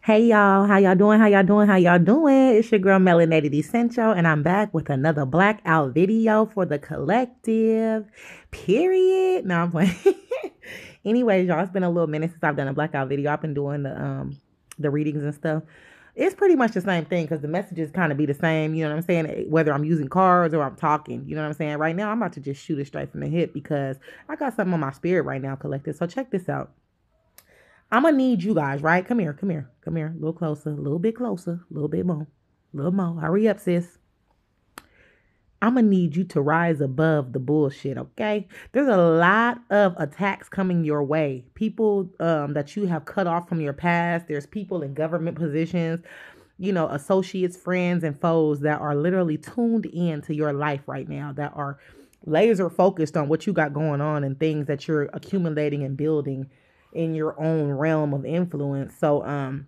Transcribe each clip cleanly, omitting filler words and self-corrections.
Hey y'all, how y'all doing? How y'all doing? How y'all doing? It's your girl Melanated Essential, and I'm back with another blackout video for the collective. Period. No, I'm playing. Anyways, y'all, it's been a little minute since I've done a blackout video. I've been doing the readings and stuff. It's pretty much the same thing because the messages kind of be the same. You know what I'm saying? Whether I'm using cards or I'm talking. You know what I'm saying? Right now, I'm about to just shoot it straight from the hip because I got something on my spirit right now, collective. So check this out. I'm gonna need you guys, right? Come here, come here, come here. A little closer, a little bit closer, a little bit more, a little more. Hurry up, sis. I'm gonna need you to rise above the bullshit, okay? There's a lot of attacks coming your way. People that you have cut off from your past. There's people in government positions, associates, friends, and foes that are literally tuned in to your life right now, that are laser focused on what you got going on and things that you're accumulating and building in your own realm of influence. So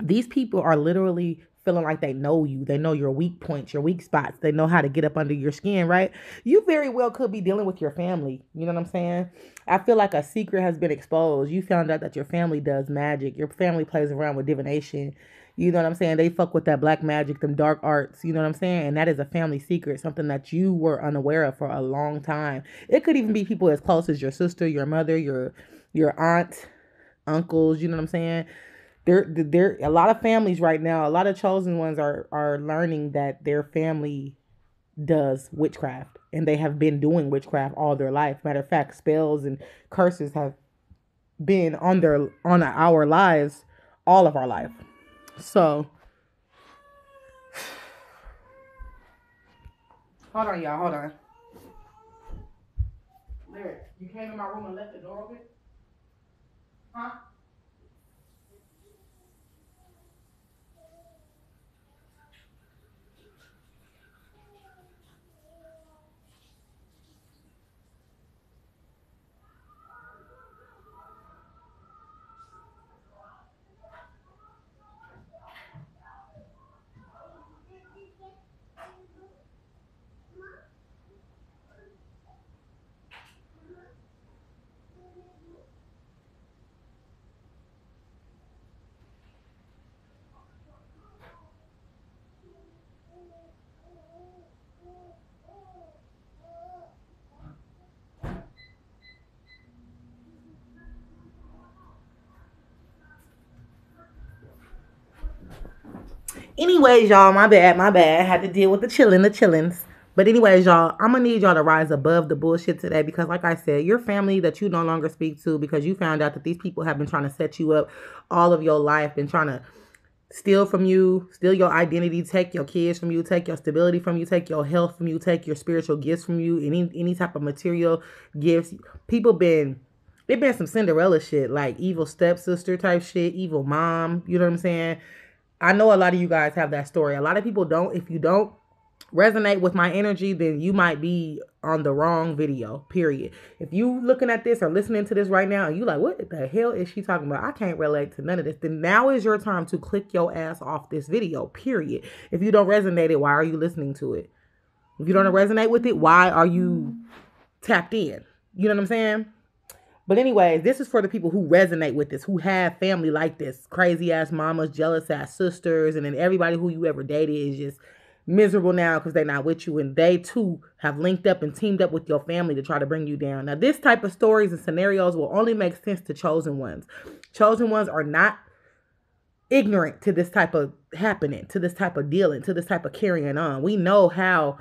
these people are literally feeling like they know you. They know your weak points, your weak spots. They know how to get up under your skin, right? You very well could be dealing with your family. You know what I'm saying? I feel like a secret has been exposed. You found out that your family does magic. Your family plays around with divination. You know what I'm saying? They fuck with that black magic, them dark arts. You know what I'm saying? And that is a family secret, something that you were unaware of for a long time. It could even be people as close as your sister, your mother, your aunt, uncles. You know what I'm saying? There a lot of families right now, a lot of chosen ones are learning that their family does witchcraft, and they have been doing witchcraft all their life. Matter of fact, spells and curses have been on our lives all of our life. So hold on, y'all, hold on. Lyric, you came in my room and left the door open? Huh? Anyways, y'all, my bad, my bad. Had to deal with the chillins. But anyways, y'all, I'm gonna need y'all to rise above the bullshit today because, like I said, your family that you no longer speak to because you found out that these people have been trying to set you up all of your life, been trying to steal from you, steal your identity, take your kids from you, take your stability from you, take your health from you, take your spiritual gifts from you, any type of material gifts. People been it been some Cinderella shit, like evil stepsister type shit, evil mom. You know what I'm saying? I know a lot of you guys have that story. A lot of people don't. If you don't resonate with my energy, then you might be on the wrong video, period. If you looking at this or listening to this right now and you like, what the hell is she talking about? I can't relate to none of this. Then now is your time to click your ass off this video, period. If you don't resonate it, why are you listening to it? If you don't resonate with it, why are you tapped in? You know what I'm saying? But anyways, this is for the people who resonate with this, who have family like this, crazy ass mamas, jealous ass sisters, and then everybody who you ever dated is just miserable now because they're not with you, and they too have linked up and teamed up with your family to try to bring you down. Now, this type of stories and scenarios will only make sense to chosen ones. Chosen ones are not ignorant to this type of happening, to this type of dealing, to this type of carrying on. We know how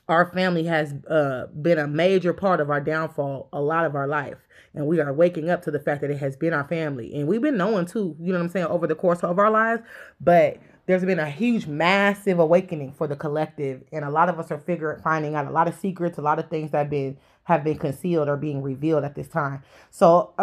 our family has been a major part of our downfall a lot of our life. And we are waking up to the fact that it has been our family. And we've been knowing too, you know what I'm saying, over the course of our lives. But there's been a huge, massive awakening for the collective. And a lot of us are finding out a lot of secrets, a lot of things that have been concealed or being revealed at this time. So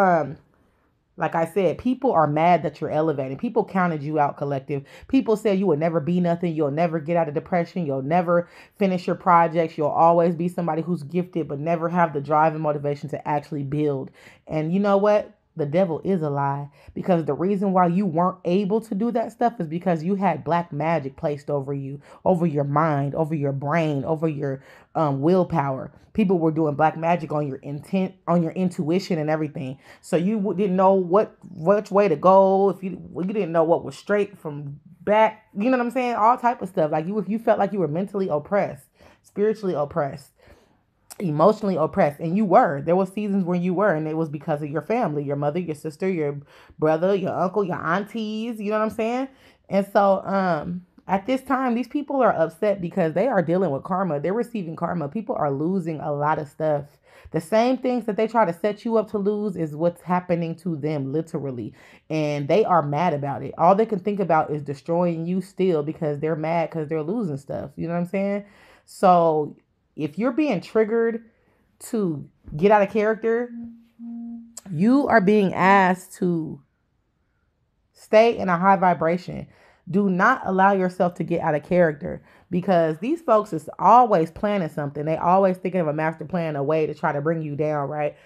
like I said, people are mad that you're elevating. People counted you out, collective. People said you will never be nothing. You'll never get out of depression. You'll never finish your projects. You'll always be somebody who's gifted, but never have the drive and motivation to actually build. And you know what? the devil is a lie, because the reason why you weren't able to do that stuff is because you had black magic placed over you, over your mind, over your brain, over your willpower. People were doing black magic on your intent, on your intuition and everything. So you didn't know which way to go. If you didn't know what was straight from back, you know what I'm saying? All type of stuff. Like you felt like you were mentally oppressed, spiritually oppressed, emotionally oppressed, and you were. There was seasons where you were, and it was because of your family, your mother, your sister, your brother, your uncle, your aunties, you know what I'm saying? And so at this time, these people are upset because they are dealing with karma. They're receiving karma. People are losing a lot of stuff. The same things that they try to set you up to lose is what's happening to them, literally. And they are mad about it. All they can think about is destroying you still, because they're mad because they're losing stuff. You know what I'm saying? So if you're being triggered to get out of character, you are being asked to stay in a high vibration. Do not allow yourself to get out of character, because these folks is always planning something. They always thinking of a master plan, a way to try to bring you down, right?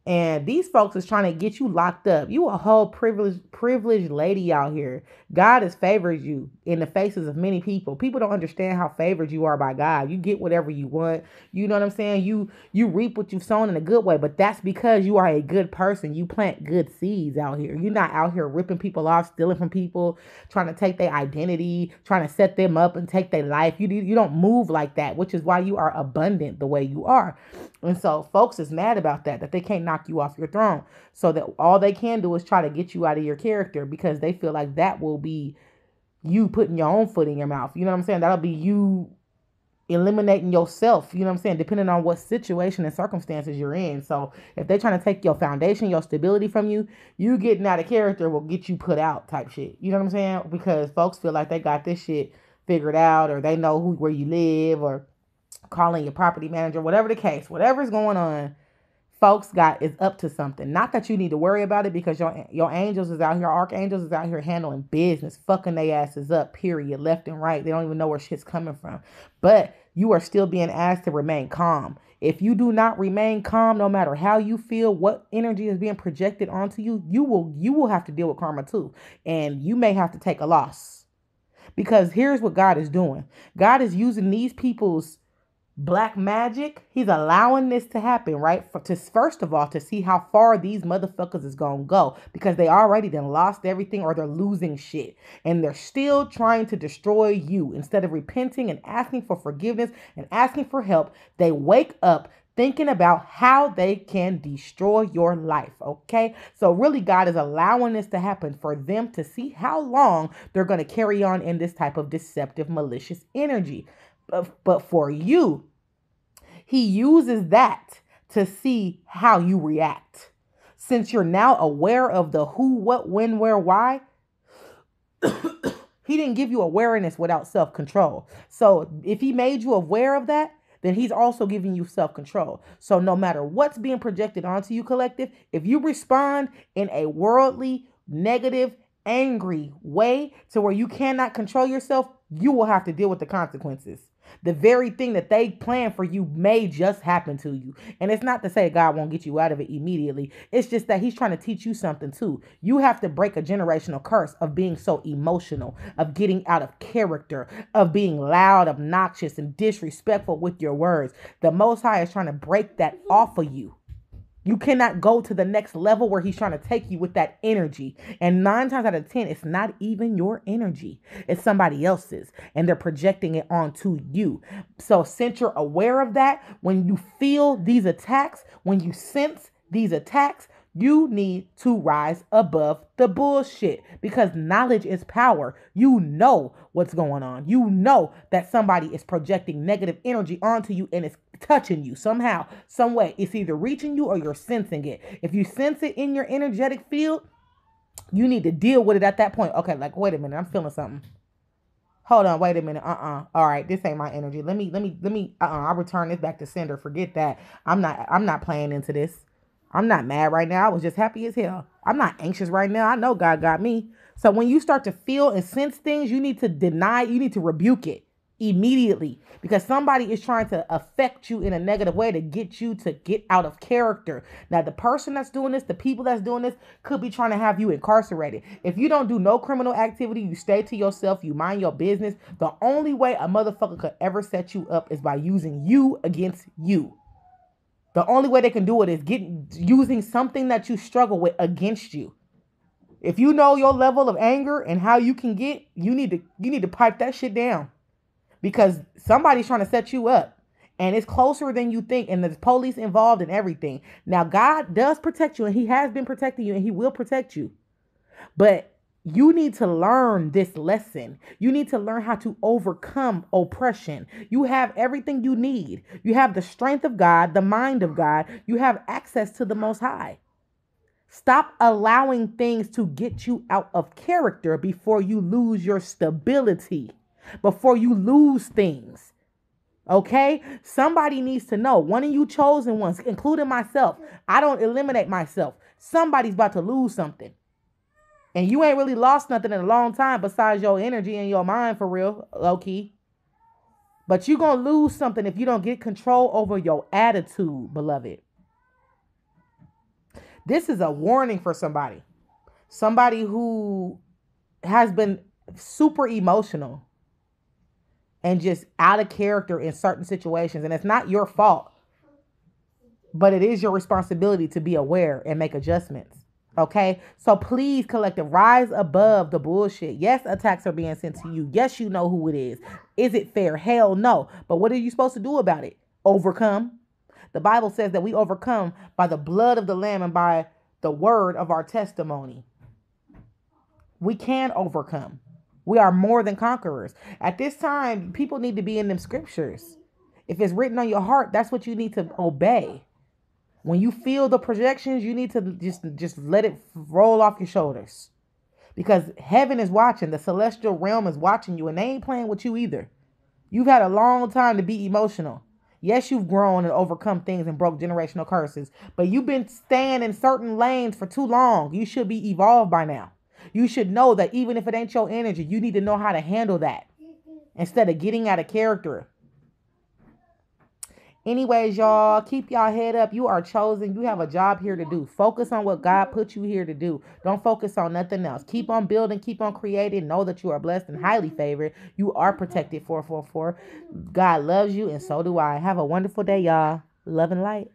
And these folks is trying to get you locked up. You a whole privileged lady out here. God has favored you in the faces of many people. People don't understand how favored you are by God. You get whatever you want. You know what I'm saying? You reap what you've sown in a good way, but that's because you are a good person. You plant good seeds out here. You're not out here ripping people off, stealing from people, trying to take their identity, trying to set them up and take their life. You don't move like that, which is why you are abundant the way you are. And so folks is mad about that they can't knock you off your throne. So that all they can do is try to get you out of your character, because they feel like that will be you putting your own foot in your mouth. You know what I'm saying? That'll be you eliminating yourself, you know what I'm saying, depending on what situation and circumstances you're in. So if they're trying to take your foundation, your stability from you, you getting out of character will get you put out type shit. You know what I'm saying? Because folks feel like they got this shit figured out, or they know where you live, or calling your property manager, whatever the case, whatever's going on, folks is up to something. Not that you need to worry about it, because your angels is out here, archangels is out here handling business, fucking their asses up, period, left and right. They don't even know where shit's coming from. But you are still being asked to remain calm. If you do not remain calm, no matter how you feel, what energy is being projected onto you, you will have to deal with karma too. And you may have to take a loss. Because here's what God is doing. God is using these people's black magic. He's allowing this to happen, right? First of all, to see how far these motherfuckers is gonna go, because they already done lost everything, or they're losing shit, and they're still trying to destroy you. Instead of repenting and asking for forgiveness and asking for help, they wake up thinking about how they can destroy your life. Okay, so really God is allowing this to happen for them to see how long they're going to carry on in this type of deceptive, malicious energy. But for you, he uses that to see how you react. Since you're now aware of the who, what, when, where, why, he didn't give you awareness without self-control. So if he made you aware of that, then he's also giving you self-control. So no matter what's being projected onto you, collective, if you respond in a worldly, negative, angry way to where you cannot control yourself, you will have to deal with the consequences. The very thing that they plan for you may just happen to you. And it's not to say God won't get you out of it immediately. It's just that he's trying to teach you something too. You have to break a generational curse of being so emotional, of getting out of character, of being loud, obnoxious, and disrespectful with your words. The Most High is trying to break that off of you. You cannot go to the next level where he's trying to take you with that energy. And 9 times out of 10, it's not even your energy. It's somebody else's. And they're projecting it onto you. So since you're aware of that, when you feel these attacks, when you sense these attacks, you need to rise above the bullshit, because knowledge is power. You know what's going on. You know that somebody is projecting negative energy onto you, and it's touching you somehow, some way. It's either reaching you or you're sensing it. If you sense it in your energetic field, you need to deal with it at that point. Okay, like, wait a minute, I'm feeling something. Hold on, wait a minute. All right, this ain't my energy. Let me, I'll return this back to sender. Forget that. I'm not playing into this. I'm not mad right now. I was just happy as hell. I'm not anxious right now. I know God got me. So when you start to feel and sense things, you need to deny, you need to rebuke it. immediately, because somebody is trying to affect you in a negative way to get you to get out of character. Now, the person that's doing this, the people that's doing this, could be trying to have you incarcerated. If you don't do no criminal activity, you stay to yourself, you mind your business, the only way a motherfucker could ever set you up is by using you against you. The only way they can do it is using something that you struggle with against you. If you know your level of anger and how you can get, you need to pipe that shit down. Because somebody's trying to set you up, and it's closer than you think, and there's police involved in everything. Now, God does protect you, and he has been protecting you, and he will protect you. But you need to learn this lesson. You need to learn how to overcome oppression. You have everything you need. You have the strength of God, the mind of God. You have access to the Most High. Stop allowing things to get you out of character before you lose your stability. Before you lose things. Okay? Somebody needs to know. One of you chosen ones, including myself. I don't eliminate myself. Somebody's about to lose something. And you ain't really lost nothing in a long time besides your energy and your mind, for real, low-key. But you're going to lose something if you don't get control over your attitude, beloved. This is a warning for somebody. Somebody who has been super emotional and just out of character in certain situations. And it's not your fault, but it is your responsibility to be aware and make adjustments. Okay? So please, collective, rise above the bullshit. Yes, attacks are being sent to you. Yes, you know who it is. Is it fair? Hell no. But what are you supposed to do about it? Overcome. The Bible says that we overcome by the blood of the Lamb and by the word of our testimony. We can overcome. We are more than conquerors. At this time, people need to be in them scriptures. If it's written on your heart, that's what you need to obey. When you feel the projections, you need to just let it roll off your shoulders. Because heaven is watching. The celestial realm is watching you, and they ain't playing with you either. You've had a long time to be emotional. Yes, you've grown and overcome things and broke generational curses, but you've been staying in certain lanes for too long. You should be evolved by now. You should know that even if it ain't your energy, you need to know how to handle that instead of getting out of character. Anyways, y'all, keep y'all head up. You are chosen. You have a job here to do. Focus on what God put you here to do. Don't focus on nothing else. Keep on building. Keep on creating. Know that you are blessed and highly favored. You are protected. 444. God loves you, and so do I. Have a wonderful day, y'all. Love and light.